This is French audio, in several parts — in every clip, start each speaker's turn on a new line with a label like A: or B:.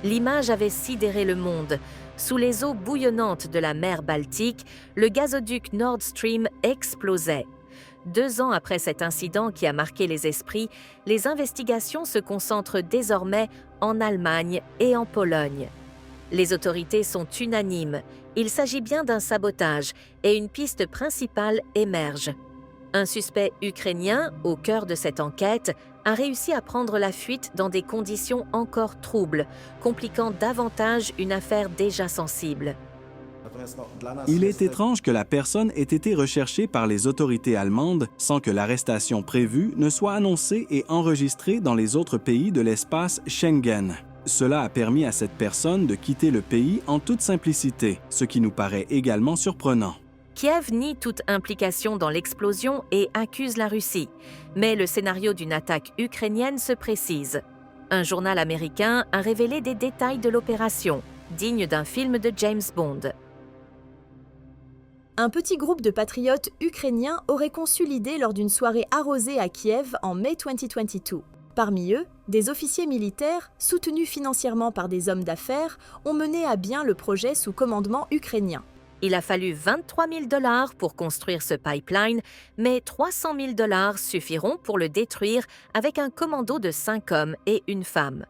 A: L'image avait sidéré le monde. Sous les eaux bouillonnantes de la mer Baltique, le gazoduc Nord Stream explosait. 2 ans après cet incident qui a marqué les esprits, les investigations se concentrent désormais en Allemagne et en Pologne. Les autorités sont unanimes. Il s'agit bien d'un sabotage et une piste principale émerge. Un suspect ukrainien, au cœur de cette enquête, a réussi à prendre la fuite dans des conditions encore troubles, compliquant davantage une affaire déjà sensible.
B: Il est étrange que la personne ait été recherchée par les autorités allemandes sans que l'arrestation prévue ne soit annoncée et enregistrée dans les autres pays de l'espace Schengen. Cela a permis à cette personne de quitter le pays en toute simplicité, ce qui nous paraît également surprenant.
A: Kiev nie toute implication dans l'explosion et accuse la Russie. Mais le scénario d'une attaque ukrainienne se précise. Un journal américain a révélé des détails de l'opération, digne d'un film de James Bond.
C: Un petit groupe de patriotes ukrainiens aurait conçu l'idée lors d'une soirée arrosée à Kiev en mai 2022. Parmi eux, des officiers militaires, soutenus financièrement par des hommes d'affaires, ont mené à bien le projet sous commandement ukrainien.
A: Il a fallu 23 000 $ pour construire ce pipeline, mais 300 000 $ suffiront pour le détruire avec un commando de 5 hommes et une femme.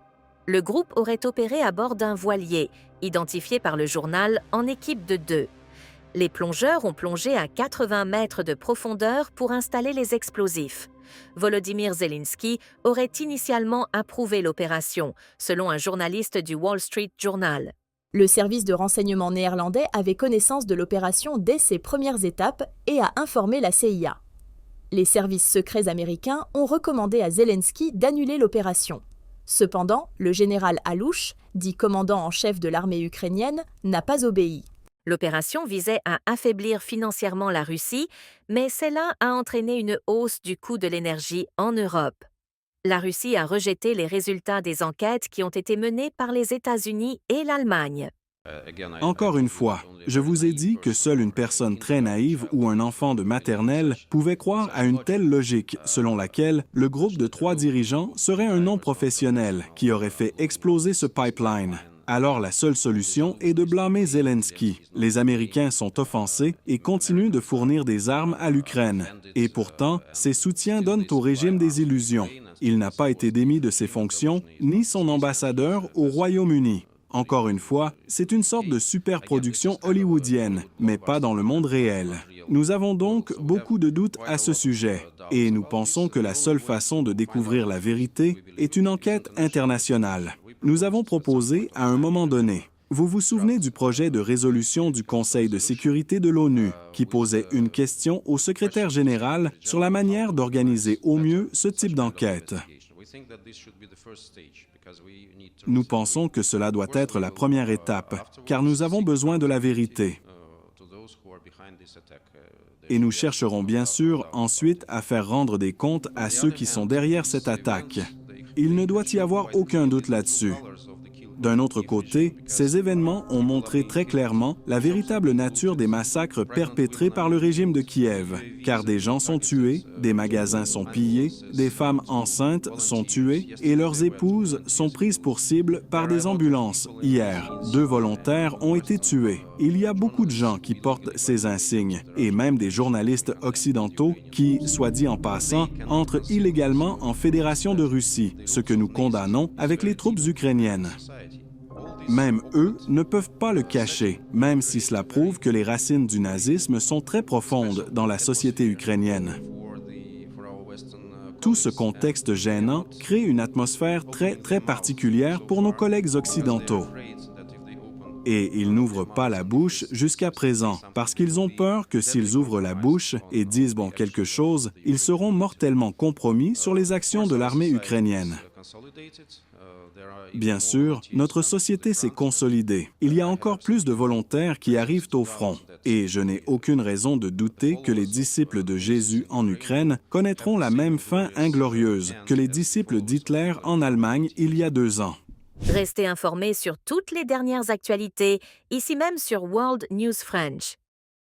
A: Le groupe aurait opéré à bord d'un voilier, identifié par le journal en équipe de 2. Les plongeurs ont plongé à 80 mètres de profondeur pour installer les explosifs. Volodymyr Zelensky aurait initialement approuvé l'opération, selon un journaliste du Wall Street Journal.
C: Le service de renseignement néerlandais avait connaissance de l'opération dès ses premières étapes et a informé la CIA. Les services secrets américains ont recommandé à Zelensky d'annuler l'opération. Cependant, le général Alouche, dit commandant en chef de l'armée ukrainienne, n'a pas obéi.
A: L'opération visait à affaiblir financièrement la Russie, mais cela a entraîné une hausse du coût de l'énergie en Europe. La Russie a rejeté les résultats des enquêtes qui ont été menées par les États-Unis et l'Allemagne.
B: Encore une fois, je vous ai dit que seule une personne très naïve ou un enfant de maternelle pouvait croire à une telle logique selon laquelle le groupe de 3 dirigeants serait un non-professionnel qui aurait fait exploser ce pipeline. Alors la seule solution est de blâmer Zelensky. Les Américains sont offensés et continuent de fournir des armes à l'Ukraine. Et pourtant, ces soutiens donnent au régime des illusions. Il n'a pas été démis de ses fonctions, ni son ambassadeur au Royaume-Uni. Encore une fois, c'est une sorte de superproduction hollywoodienne, mais pas dans le monde réel. Nous avons donc beaucoup de doutes à ce sujet, et nous pensons que la seule façon de découvrir la vérité est une enquête internationale. Nous avons proposé à un moment donné. Vous vous souvenez du projet de résolution du Conseil de sécurité de l'ONU qui posait une question au secrétaire général sur la manière d'organiser au mieux ce type d'enquête. Nous pensons que cela doit être la première étape, car nous avons besoin de la vérité. Et nous chercherons bien sûr ensuite à faire rendre des comptes à ceux qui sont derrière cette attaque. Il ne doit y avoir aucun doute là-dessus. D'un autre côté, ces événements ont montré très clairement la véritable nature des massacres perpétrés par le régime de Kiev, car des gens sont tués, des magasins sont pillés, des femmes enceintes sont tuées et leurs épouses sont prises pour cible par des ambulances. Hier, 2 volontaires ont été tués. Il y a beaucoup de gens qui portent ces insignes, et même des journalistes occidentaux qui, soit dit en passant, entrent illégalement en Fédération de Russie, ce que nous condamnons avec les troupes ukrainiennes. Même eux ne peuvent pas le cacher, même si cela prouve que les racines du nazisme sont très profondes dans la société ukrainienne. Tout ce contexte gênant crée une atmosphère très particulière pour nos collègues occidentaux. Et ils n'ouvrent pas la bouche jusqu'à présent, parce qu'ils ont peur que s'ils ouvrent la bouche et disent quelque chose, ils seront mortellement compromis sur les actions de l'armée ukrainienne. Bien sûr, notre société s'est consolidée. Il y a encore plus de volontaires qui arrivent au front. Et je n'ai aucune raison de douter que les disciples de Jésus en Ukraine connaîtront la même fin inglorieuse que les disciples d'Hitler en Allemagne il y a 2 ans.
A: Restez informés sur toutes les dernières actualités, ici même sur World News French.